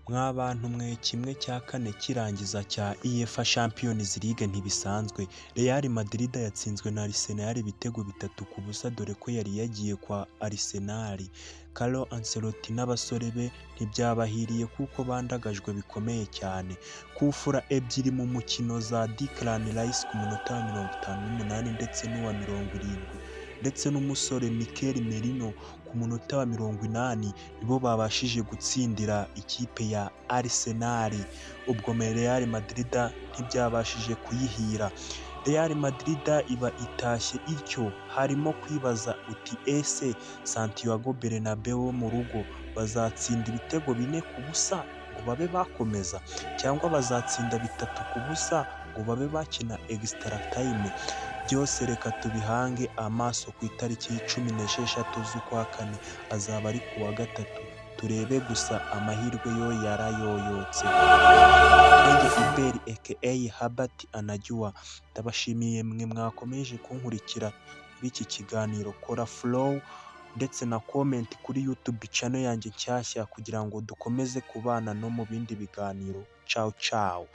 Mwabantu mwe kimwe cya kane kirangiza cya UEFA Champions League ntibisanzwe. Real Madrid yatsinzwe na Arsenal ibitego 3-0 dore ko yari yagiye kwa Arsenal. Carlo Ancelotti n'abasore be ntibyabahiriye kuko bandagajwe bikomeye cyane. Kufura ebyiri mu mukino za Declan Rice ku munota wa 58 ndetse n'uwa 70 ndetse n'umusore Mikel Merino ku munota wa 80 nibo babashije gutsindira ikipe ya Arsenal. Ubwo Real Madrid ntibyabashije kuyihira. Real Madrid iba itashye ityo, harimo kwibaza uti ese Santiago Bernabeu mu rugo bazatsinda ibitego 4-0 ngo babe bakomeza, cyangwa bazatsinda 3-0 ngo babe bakina extra time? Byose reka tubihange amaso ku itariki 16 z'ukwa kane, azaba ari kuwa gatatu. Turebe gusa amahirwe yo yarayoyotse. Hubert aka Herbert Anajua, ndabashimiye mwe mwakomeje kunkurikira muri iki kiganiro. Kora follow ndetse na comment kuri YouTube channel yanjye nshyashya kugira ngo dukomeze kubana no mu bindi biganiro. Ciao ciao.